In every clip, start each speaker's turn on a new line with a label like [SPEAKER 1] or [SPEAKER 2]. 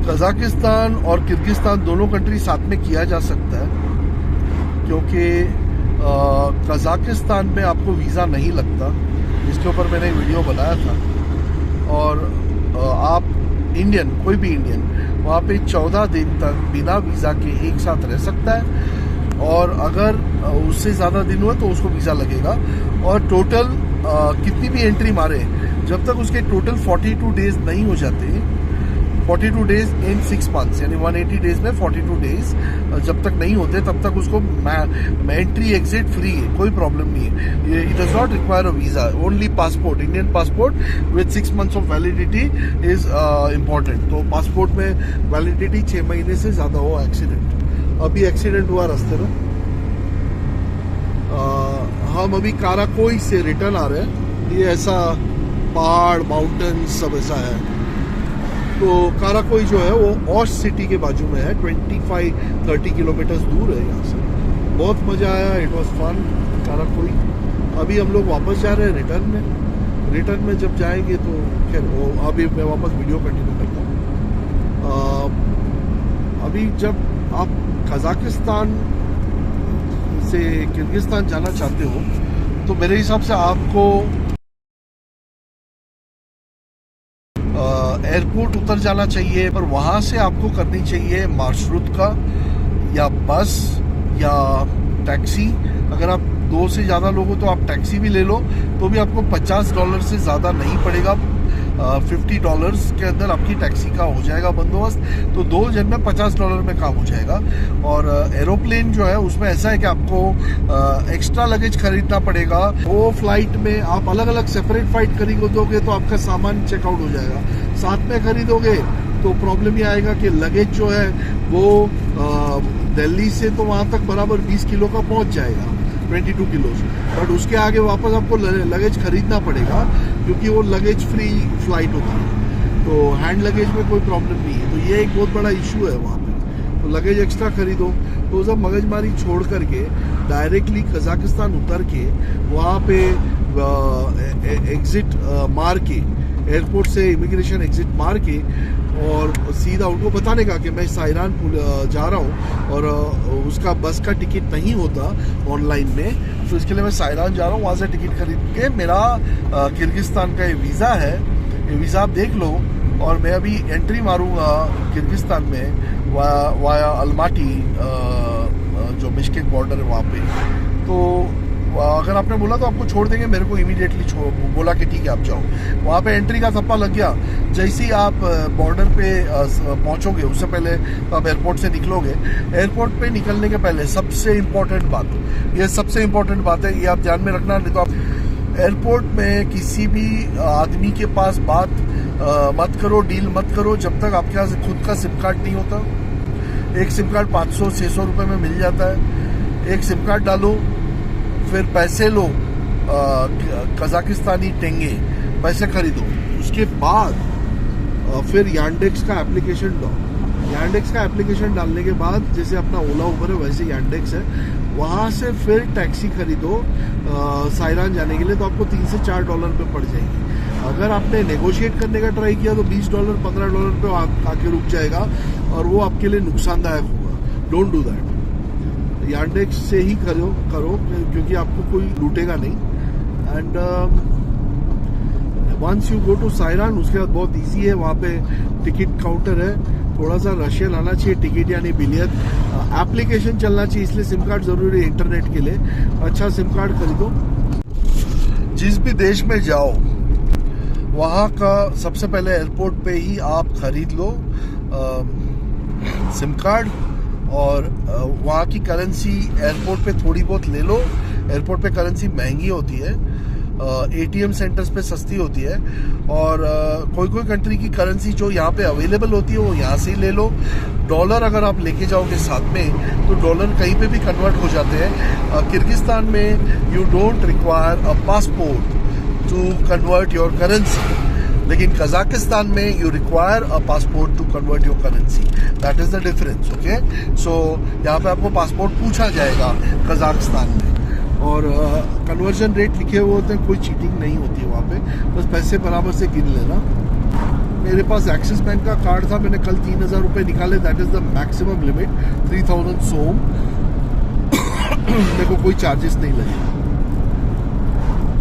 [SPEAKER 1] Kazakhstan और Kyrgyzstan दोनों country साथ में किया जा सकता है, क्योंकि कजाकिस्तान में आपको वीज़ा नहीं लगता। इसके ऊपर मैंने एक वीडियो बनाया था। और आप इंडियन, कोई भी इंडियन वहाँ पे 14 दिन तक बिना वीज़ा के एक साथ रह सकता है, और अगर उससे ज़्यादा दिन हुए तो उसको वीज़ा लगेगा। और टोटल कितनी भी एंट्री मारे, जब तक उसके टोटल 42 डेज नहीं हो जाते, 42 डेज इन 6 मंथ्स, यानी 180 डेज में 42 डेज जब तक नहीं होते तब तक उसको एंट्री एग्जिट फ्री है, कोई प्रॉब्लम नहीं है। It does not require a visa, only passport, Indian passport with 6 months of validity is important. तो पासपोर्ट में वैलिडिटी 6 महीने से ज़्यादा हो। एक्सीडेंट, अभी एक्सीडेंट हुआ रास्ते में। हम अभी काराकोई से रिटर्न आ रहे हैं। ये ऐसा पहाड़, माउंटेन्स सब ऐसा है। तो काराकोई जो है वो ऑश सिटी के बाजू में है, 25-30 किलोमीटर्स दूर है यहाँ से। बहुत मज़ा आया, इट वॉज फन काराकोई। अभी हम लोग वापस जा रहे हैं रिटर्न में जब जाएंगे तो खैर वो अभी मैं वापस वीडियो कंटिन्यू करता हूँ। अभी जब आप कजाकिस्तान से किर्गिस्तान जाना चाहते हो तो मेरे हिसाब से आपको एयरपोर्ट उतर जाना चाहिए, पर वहाँ से आपको करनी चाहिए मार्शरुत या बस या टैक्सी। अगर आप 2 से ज़्यादा लोग हो तो आप टैक्सी भी ले लो, तो भी आपको $50 से ज़्यादा नहीं पड़ेगा। $50 के अंदर आपकी टैक्सी का हो जाएगा बंदोबस्त। तो 2 जन में $50 में काम हो जाएगा। और एरोप्लेन जो है उसमें ऐसा है कि आपको एक्स्ट्रा लगेज खरीदना पड़ेगा। वो फ्लाइट में आप अलग अलग सेपरेट फ्लाइट खरीदोगे तो आपका सामान चेकआउट हो जाएगा। साथ में खरीदोगे तो प्रॉब्लम ये आएगा कि लगेज जो है वो दिल्ली से तो वहाँ तक बराबर 20 किलो का पहुँच जाएगा, 22 किलो, बट उसके आगे वापस आपको लगेज खरीदना पड़ेगा, क्योंकि वो लगेज फ्री फ्लाइट होती है। तो हैंड लगेज में कोई प्रॉब्लम नहीं है। तो ये एक बहुत बड़ा इशू है वहाँ पे। तो लगेज एक्स्ट्रा खरीदो। तो सब मगजमारी छोड़ करके डायरेक्टली कजाकिस्तान उतर के वहाँ पे एग्जिट मार के, एयरपोर्ट से इमिग्रेशन एग्जिट मार के, और सीधा उनको बताने का कि मैं साइरान जा रहा हूँ और उसका बस का टिकट नहीं होता ऑनलाइन में, तो इसके लिए मैं साइरान जा रहा हूँ। वहाँ से टिकट खरीद के मेरा किर्गिस्तान का ये वीज़ा है, ये वीज़ा आप देख लो। और मैं अभी एंट्री मारूंगा किर्गिस्तान में वाया अलमाटी, जो बिश्केक बॉर्डर है वहाँ पे। तो अगर आपने बोला तो आपको छोड़ देंगे, मेरे को इमीडिएटली बोला कि ठीक है आप जाओ। वहाँ पे एंट्री का थप्पा लग गया। जैसे ही आप बॉर्डर पे पहुँचोगे, उससे पहले तो आप एयरपोर्ट से निकलोगे। एयरपोर्ट पे निकलने के पहले सबसे इम्पोर्टेंट बात, ये सबसे इम्पोर्टेंट बात है, ये आप ध्यान में रखना। नहीं तो आप एयरपोर्ट में किसी भी आदमी के पास बात मत करो, डील मत करो, जब तक आपके पास खुद का सिम कार्ड नहीं होता। एक सिम कार्ड 500-600 रुपये में मिल जाता है। एक सिम कार्ड डालो, फिर पैसे लो, कजाकिस्तानी टेंगे पैसे खरीदो। उसके बाद फिर यांडेक्स का एप्लीकेशन दो। यांडेक्स का एप्लीकेशन डालने के बाद, जैसे अपना ओला उबर है वैसे यांडेक्स है, वहाँ से फिर टैक्सी खरीदो साइरान जाने के लिए, तो आपको $3 से $4 पे पड़ जाएगी। अगर आपने नेगोशिएट करने का ट्राई किया तो $20, $15 पे आके रुक जाएगा, और वो आपके लिए नुकसानदायक होगा। Don't do that. यांडेक्स से ही करो, क्योंकि आपको कोई लूटेगा नहीं। And once you go to साइरान, उसके बाद बहुत इजी है, वहाँ पे टिकट काउंटर है। थोड़ा सा रशियन आना चाहिए, टिकट यानी बिलियन एप्लीकेशन चलना चाहिए, इसलिए सिम कार्ड ज़रूरी है इंटरनेट के लिए। अच्छा सिम कार्ड खरीदो। जिस भी देश में जाओ वहाँ का सबसे पहले एयरपोर्ट पे ही आप खरीद लो सिम कार्ड, और वहाँ की करेंसी एयरपोर्ट पे थोड़ी बहुत ले लो। एयरपोर्ट पे करेंसी महंगी होती है, ATM सेंटर्स पे सस्ती होती है, और कोई कंट्री की करेंसी जो यहाँ पे अवेलेबल होती है वो यहाँ से ही ले लो। डॉलर अगर आप लेके जाओगे साथ में तो डॉलर कहीं पे भी कन्वर्ट हो जाते हैं। किर्गिस्तान में you don't require a passport to convert your currency, लेकिन कजाकिस्तान में you require a passport to convert your currency. That is the difference. Okay, so यहाँ पे आपको पासपोर्ट पूछा जाएगा कजाकिस्तान में, और कन्वर्जन रेट लिखे हुए होते हैं, कोई चीटिंग नहीं होती है वहाँ पे, बस पैसे बराबर से गिन लेना। मेरे पास एक्सिस बैंक का कार्ड था, मैंने कल 3,000 रुपये निकाले, that is the maximum limit, 3,000 सोम। मेरे को कोई चार्जेस नहीं लगे,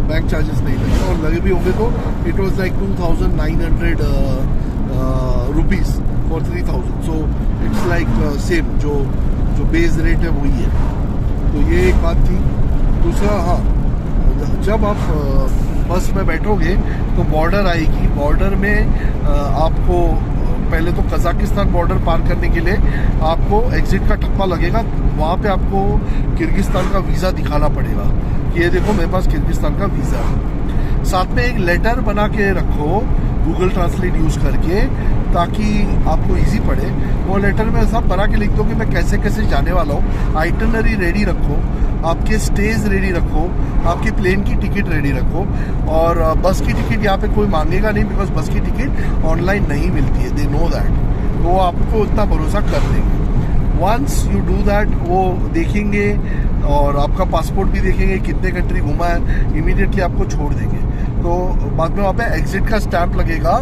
[SPEAKER 1] बैंक चार्जेस नहीं लगे, और लगे भी होंगे तो it was like 2,900 rupees for 3,000, so it's like same, जो बेस रेट है वही है। तो ये एक बात थी। दूसरा, हाँ, जब आप बस में बैठोगे तो बॉर्डर आएगी, बॉर्डर में आपको पहले तो कजाकिस्तान बॉर्डर पार करने के लिए आपको एग्जिट का ठप्पा लगेगा, वहाँ पे आपको किर्गिस्तान का वीज़ा दिखाना पड़ेगा कि ये देखो मेरे पास किर्गिस्तान का वीज़ा है। साथ में एक लेटर बना के रखो गूगल ट्रांसलेट यूज़ करके, ताकि आपको इजी पड़े। वो लेटर में सब बना के लिख दो कि मैं कैसे कैसे जाने वाला हूँ, आइटनरी रेडी रखो, आपके स्टेज रेडी रखो, आपकी प्लेन की टिकट रेडी रखो, और बस की टिकट यहाँ पे कोई मांगेगा नहीं, बिकॉज बस की टिकट ऑनलाइन नहीं मिलती है, दे नो दैट, तो वो आपको उतना भरोसा कर देंगे। वंस यू डू दैट, वो देखेंगे और आपका पासपोर्ट भी देखेंगे, कितने कंट्री घुमा है, इमीडिएटली आपको छोड़ देंगे। तो बाद में वहाँ पे एग्जिट का स्टैंप लगेगा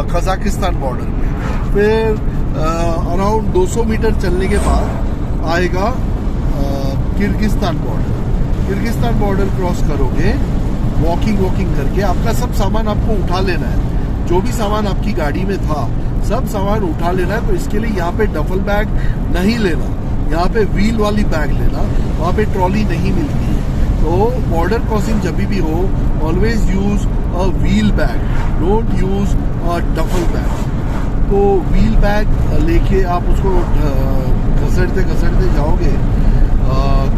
[SPEAKER 1] कजाकिस्तान बॉर्डर पे। फिर अराउंड 200 मीटर चलने के बाद आएगा Kyrgyzstan border. Kyrgyzstan border cross करोगे, वॉकिंग करके आपका सब सामान आपको उठा लेना है, जो भी सामान आपकी गाड़ी में था सब सामान उठा लेना है। तो इसके लिए यहाँ पे डफल बैग नहीं लेना, यहाँ पे व्हील वाली बैग लेना, वहाँ पे ट्रॉली नहीं मिलती है। तो बॉर्डर क्रॉसिंग जब भी हो, always use a wheel bag, don't use a duffel bag. तो व्हील बैग लेके आप उसको घसड़ते जाओगे,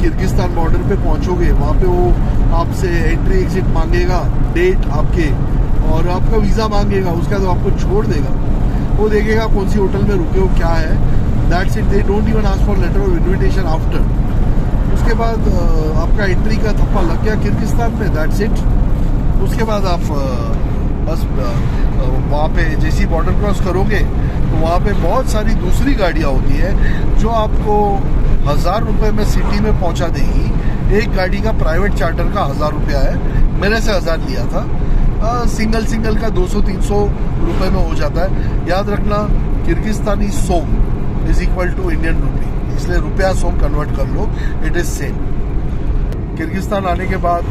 [SPEAKER 1] किर्गिस्तान बॉर्डर पे पहुंचोगे, वहाँ पे वो आपसे एंट्री एग्जिट मांगेगा, डेट आपके, और आपका वीज़ा मांगेगा, उसके बाद आपको छोड़ देगा। वो देखेगा कौन सी होटल में रुके हो, क्या है, that's it, they don't even ask for letter of invitation after. उसके बाद आपका एंट्री का थप्पा लग गया किर्गिस्तान में, दैट्स इट। उसके बाद आप बस वहाँ पे जैसे ही बॉर्डर क्रॉस करोगे तो वहाँ पे बहुत सारी दूसरी गाड़ियाँ होती है जो आपको 1,000 रुपये में सिटी में पहुँचा देगी। एक गाड़ी का प्राइवेट चार्टर का 1,000 रुपया है, मेरे से 1,000 लिया था। सिंगल का 200-300 रुपये में हो जाता है। याद रखना, Kyrgyzstani som is equal to Indian rupee, इसलिए रुपया सोम कन्वर्ट कर लो, इट इज़ सेम। किर्गिस्तान आने के बाद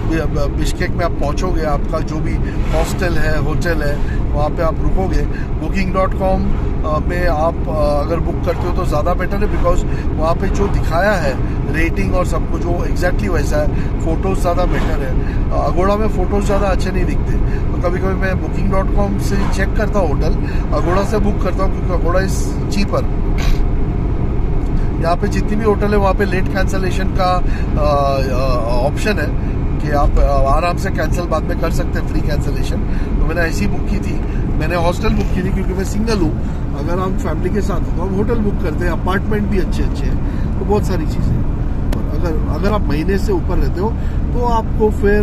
[SPEAKER 1] बिश्केक में आप पहुंचोगे, आपका जो भी हॉस्टल है, होटल है, वहाँ पे आप रुकोगे। booking.com में आप अगर बुक करते हो तो ज़्यादा बेटर है, बिकॉज वहाँ पे जो दिखाया है रेटिंग और सब कुछ वो एग्जैक्टली वैसा है, फ़ोटोज़ ज़्यादा बेटर है। अगोड़ा में फ़ोटोज़ ज़्यादा अच्छे नहीं दिखते, तो कभी कभी मैं booking.com से चेक करता हूँ होटल, अगोड़ा से बुक करता हूँ, क्योंकि अगोड़ा इज़ चीपर। यहाँ पे जितनी भी होटल है वहाँ पे लेट कैंसलेशन का ऑप्शन है कि आप आराम से कैंसिल बाद में कर सकते हैं, फ्री कैंसलेशन। तो मैंने ऐसी बुक की थी, मैंने हॉस्टल बुक की थी, क्योंकि मैं सिंगल हूँ। अगर हम फैमिली के साथ हो तो हम होटल बुक करते हैं, अपार्टमेंट भी अच्छे हैं, तो बहुत सारी चीज़ें। अगर आप महीने से ऊपर रहते हो तो आपको फिर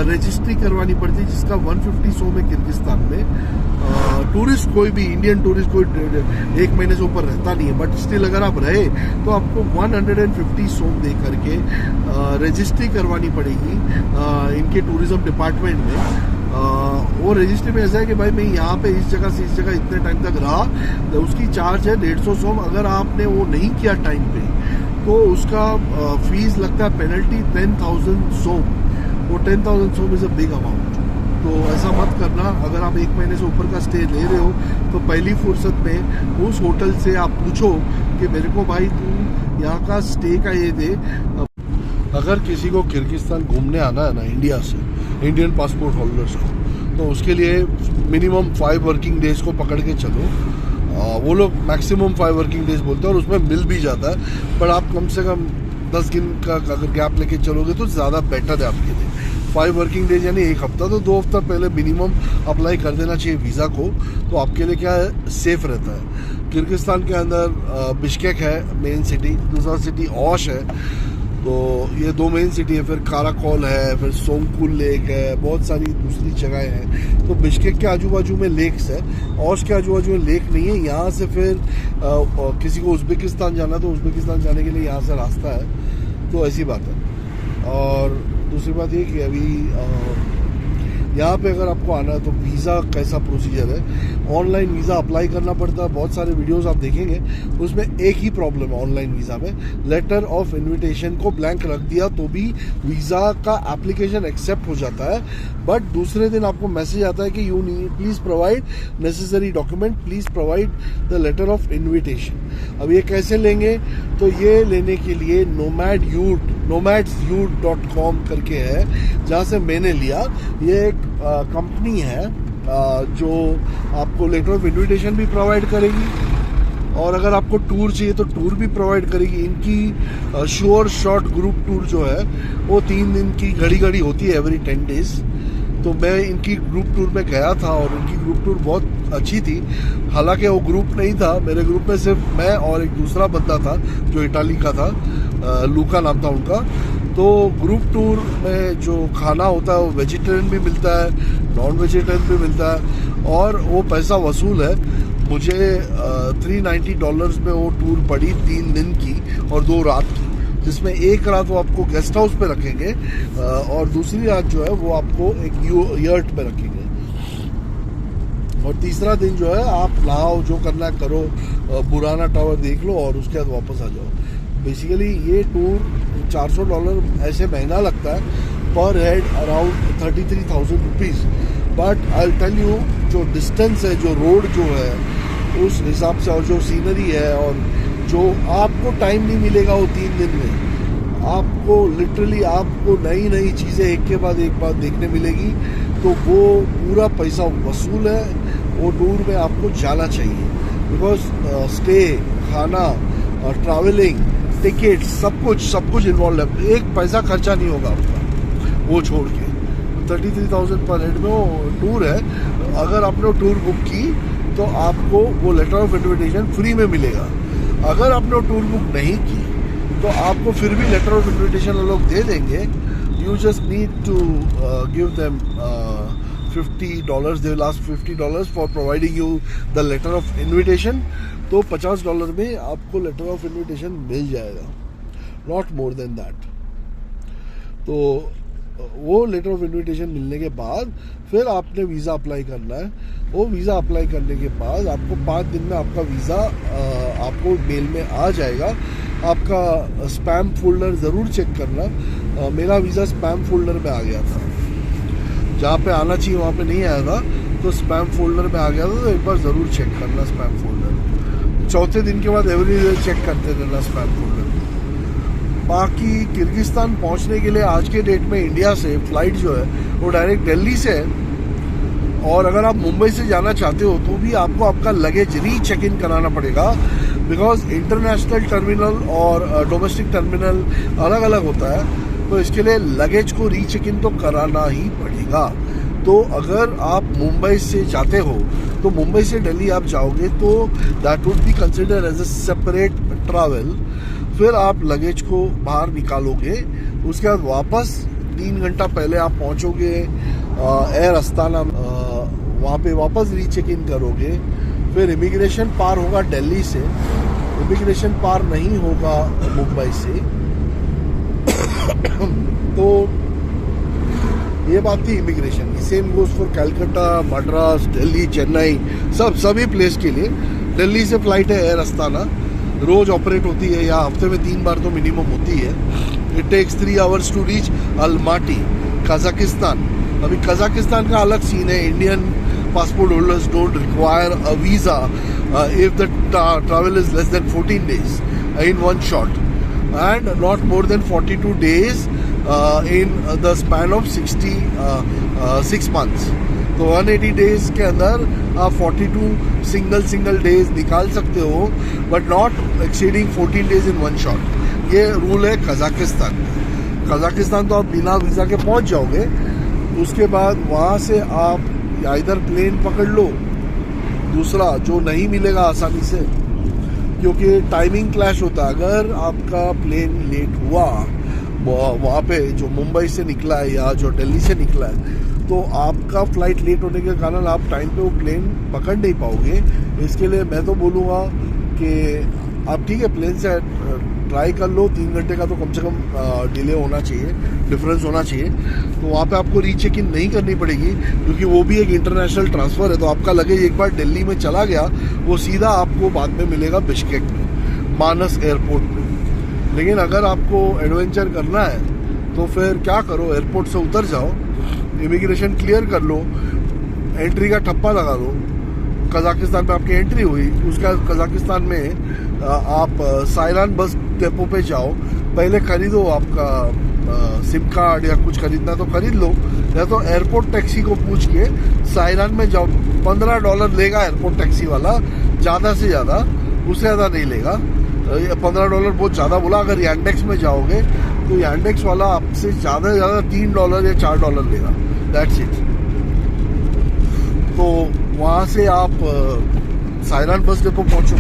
[SPEAKER 1] रजिस्ट्री करवानी पड़ती है, जिसका 150 सोम है किर्गिस्तान में। टूरिस्ट कोई भी, इंडियन टूरिस्ट कोई 1 महीने से ऊपर रहता नहीं है, बट स्टिल अगर आप रहे तो आपको 150 सोम दे करके रजिस्ट्री करवानी पड़ेगी इनके टूरिज्म डिपार्टमेंट में। वो रजिस्ट्री में ऐसा है कि भाई मैं यहाँ पे इस जगह से इस जगह इतने टाइम तक रहा, तो उसकी चार्ज है 150 सोम। अगर आपने वो नहीं किया टाइम पे तो उसका फीस लगता है, पेनल्टी 10,000 सोम। वो 10,000 सोम इज़ अ बिग अमाउंट। तो ऐसा मत करना। अगर आप 1 महीने से ऊपर का स्टे ले रहे हो तो पहली फुर्सत में उस होटल से आप पूछो कि मेरे को भाई तू यहाँ का स्टे का ये दे। अगर किसी को किर्गिस्तान घूमने आना है ना इंडिया से, इंडियन पासपोर्ट होल्डर्स को, तो उसके लिए मिनिमम 5 वर्किंग डेज को पकड़ के चलो। वो लोग मैक्सिमम 5 वर्किंग डेज बोलते हैं और उसमें मिल भी जाता है, पर आप कम से कम 10 दिन का अगर गैप लेके चलोगे तो ज़्यादा बेटर है आपके लिए। 5 वर्किंग डेज यानी 1 हफ्ता, तो 2 हफ्ता पहले मिनिमम अप्लाई कर देना चाहिए वीज़ा को, तो आपके लिए क्या है, सेफ रहता है। किर्गिस्तान के अंदर बिश्केक है मेन सिटी, दूसरा सिटी ओश है, तो ये 2 मेन सिटी है। फिर काराकोल है, फिर सोमकुल लेक है, बहुत सारी दूसरी जगहें हैं। तो बिश्केक के आजू बाजू में लेक्स है, ओश के आजू बाजू में लेक नहीं है। यहाँ से फिर किसी को उज़्बेकिस्तान जाना तो उज़्बेकिस्तान जाने के लिए यहाँ से रास्ता है, तो ऐसी बात है। और दूसरी बात ये कि अभी यहाँ पे अगर आपको आना है तो वीज़ा कैसा प्रोसीजर है, ऑनलाइन वीज़ा अप्लाई करना पड़ता है। बहुत सारे वीडियोस आप देखेंगे, उसमें एक ही प्रॉब्लम है ऑनलाइन वीज़ा में, लेटर ऑफ इनविटेशन को ब्लैंक रख दिया तो भी वीज़ा का एप्लीकेशन एक्सेप्ट हो जाता है, बट दूसरे दिन आपको मैसेज आता है कि you need please provide necessary document, please provide the letter of invitation. अब ये कैसे लेंगे, तो ये लेने के लिए nomadsyoot.com करके है, जहाँ से मैंने लिया। ये एक कंपनी है जो आपको लेटर ऑफ इन्विटेशन भी प्रोवाइड करेगी, और अगर आपको टूर चाहिए तो टूर भी प्रोवाइड करेगी। इनकी श्योर शॉर्ट ग्रुप टूर जो है वो 3 दिन की घड़ी होती है, एवरी 10 डेज। तो मैं इनकी ग्रुप टूर में गया था और इनकी ग्रुप टूर बहुत अच्छी थी। हालांकि वो ग्रुप नहीं था, मेरे ग्रुप में सिर्फ मैं और एक दूसरा बंदा था जो इटाली का था, लूका नाम था उनका। तो ग्रुप टूर में जो खाना होता है वो वेजिटेरियन भी मिलता है, नॉन वेजिटेरियन भी मिलता है, और वो पैसा वसूल है। मुझे $390 में वो टूर पड़ी 3 दिन की और 2 रात की, जिसमें एक रात वो आपको गेस्ट हाउस पे रखेंगे और दूसरी रात जो है वो आपको एक यर्ट पे रखेंगे, और तीसरा दिन जो है आप नहाओ, जो करना है करो, बुराना टावर देख लो और उसके बाद वापस आ जाओ। बेसिकली ये टूर $400 ऐसे महंगा लगता है, पर head around 33,000 rupees. But I tell you, जो डिस्टेंस है, जो रोड जो है उस हिसाब से, और जो सीनरी है, और जो आपको टाइम नहीं मिलेगा वो 3 दिन में, आपको लिटरली आपको नई नई चीज़ें एक के बाद एक बात देखने मिलेगी। तो वो पूरा पैसा वसूल है, वो टूर में आपको जाना चाहिए, बिकॉज स्टे, खाना, ट्रैवलिंग, टिकट, सब कुछ इन्वॉल्व है। एक पैसा खर्चा नहीं होगा आपका वो छोड़ के। 33,000 पर हेड में वो टूर है। अगर आपने वो टूर बुक की तो आपको वो लेटर ऑफ इन्विटेशन फ्री में मिलेगा। अगर आपने वो टूर बुक नहीं की तो आपको फिर भी लेटर ऑफ इन्विटेशन लोग दे देंगे। You just need to give them $50, they will ask $50 for providing you the letter of invitation। तो $50 में आपको लेटर ऑफ इन्विटेशन मिल जाएगा, नॉट मोर देन दैट। तो वो लेटर ऑफ इन्विटेशन मिलने के बाद फिर आपने वीज़ा अप्लाई करना है। वो वीज़ा अप्लाई करने के बाद आपको 5 दिन में आपका वीज़ा आपको मेल में आ जाएगा। आपका स्पैम फोल्डर ज़रूर चेक करना। मेरा वीज़ा स्पैम फोल्डर में आ गया था, जहाँ पे आना चाहिए वहाँ पे नहीं आया था, तो स्पैम फोल्डर में आ गया था। तो एक बार ज़रूर चेक करना स्पैम फोल्डर। चौथे दिन के बाद एवरी डे चेक करते रहना स्पैम फोल्डर। बाकी किर्गिस्तान पहुंचने के लिए आज के डेट में इंडिया से फ्लाइट जो है वो डायरेक्ट दिल्ली से है, और अगर आप मुंबई से जाना चाहते हो तो भी आपको आपका लगेज रीचेक इन कराना पड़ेगा, बिकॉज इंटरनेशनल टर्मिनल और डोमेस्टिक टर्मिनल अलग अलग होता है। तो इसके लिए लगेज को रीचेक इन तो कराना ही पड़ेगा। तो अगर आप मुंबई से जाते हो तो मुंबई से दिल्ली आप जाओगे तो that would be consider as a separate travel. फिर आप लगेज को बाहर निकालोगे, उसके बाद वापस 3 घंटा पहले आप पहुंचोगे एयर अस्ताना, वहाँ पे वापस रीचेक इन करोगे। फिर इमिग्रेशन पार होगा दिल्ली से, इमिग्रेशन पार नहीं होगा मुंबई से। तो ये बात थी इमिग्रेशन की। Same goes for Calcutta, Madras, Delhi, Chennai, सभी प्लेस के लिए। दिल्ली से फ्लाइट है एयर अस्ताना, रोज ऑपरेट होती है, या हफ्ते में 3 बार तो मिनिमम होती है। It takes 3 hours to reach Almaty, Kazakhstan. अभी कजाकिस्तान का अलग सीन है। Indian passport holders don't require a visa if the travel is less than 14 days in one shot, and not more than 42 days in the span of 6 months। तो 180 days के अंदर आप 42 single days निकाल सकते हो, but not exceeding 14 days in one shot. ये rule है Kazakhstan. Kazakhstan तो आप बिना वीज़ा के पहुंच जाओगे। उसके बाद वहाँ से आप इधर प्लेन पकड़ लो, दूसरा जो नहीं मिलेगा आसानी से, क्योंकि टाइमिंग क्लैश होता है। अगर आपका प्लेन लेट हुआ वहाँ पे, जो मुंबई से निकला है या जो दिल्ली से निकला है, तो आपका फ्लाइट लेट होने के कारण आप टाइम पे वो प्लेन पकड़ नहीं पाओगे। इसके लिए मैं तो बोलूँगा कि आप ठीक है प्लेन से ट्राई कर लो, 3 घंटे का तो कम से कम डिले होना चाहिए, डिफरेंस होना चाहिए। तो वहाँ पे आपको रीचेक इन नहीं करनी पड़ेगी, क्योंकि वो भी एक इंटरनेशनल ट्रांसफ़र है। तो आपका लगेज एक बार दिल्ली में चला गया, वो सीधा आपको बाद में मिलेगा बिश्केक में, मानस एयरपोर्ट में। लेकिन अगर आपको एडवेंचर करना है तो फिर क्या करो, एयरपोर्ट से उतर जाओ, इमिग्रेशन क्लियर कर लो, एंट्री का ठप्पा लगा दो। कजाकिस्तान में आपकी एंट्री हुई, उसका कजाकिस्तान में आप साइरान बस डेपो पे जाओ, पहले खरीदो आपका सिम कार्ड या कुछ खरीदना तो खरीद लो, या तो एयरपोर्ट टैक्सी को पूछ के साइरान में जाओ। $15 लेगा एयरपोर्ट टैक्सी वाला, ज़्यादा से ज़्यादा, उससे ज़्यादा नहीं लेगा। $15 बहुत ज़्यादा बोला। अगर यांडेक्स में जाओगे तो यांडेक्स वाला आपसे ज़्यादा से ज़्यादा $3 या $4 लेगा, दैट्स इट। तो वहाँ से आप साइरान बस डिपो पहुँचो।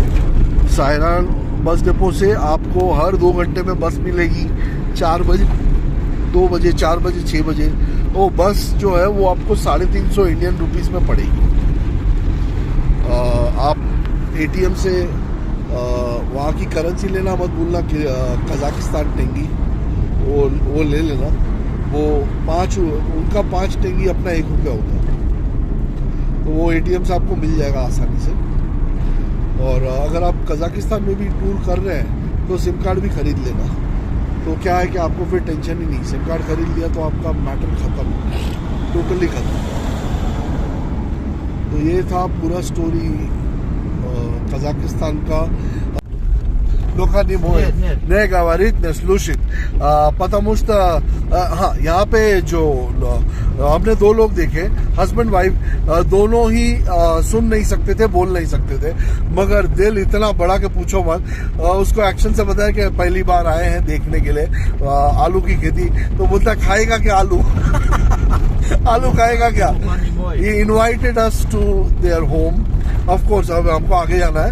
[SPEAKER 1] साइरान बस डिपो से आपको हर 2 घंटे में बस मिलेगी, 4 बजे, 2 बजे, 4 बजे, 6 बजे। वो बस जो है वो आपको 350 इंडियन रुपीज़ में पड़ेगी। आप ATM से वहाँ की करेंसी लेना मत भूलना, कि कजाकिस्तान टेंगी वो ले लेना। वो उनका 5 टेंगी अपना 1 रुपया होता है, तो वो ATM से आपको मिल जाएगा आसानी से। और अगर आप कजाकिस्तान में भी टूर कर रहे हैं तो सिम कार्ड भी खरीद लेना। तो क्या है कि आपको फिर टेंशन ही नहीं, सिम कार्ड खरीद लिया तो आपका मैटर ख़त्म, टोटली ख़त्म। तो ये था पूरा स्टोरी कजाकिस्तान का। नहीं говорит, не слушает, потому что हाँ, यहाँ पे जो हमने 2 लोग देखे, हस्बैंड वाइफ, दोनों ही सुन नहीं सकते थे, बोल नहीं सकते थे, मगर दिल इतना बड़ा कि पूछो मत। उसको एक्शन से बताया कि पहली बार आए हैं देखने के लिए आलू की खेती, तो बोलता खाएगा क्या आलू आलू खाएगा क्या। He invited us to their होम। ऑफ कोर्स अब हमको आगे जाना है।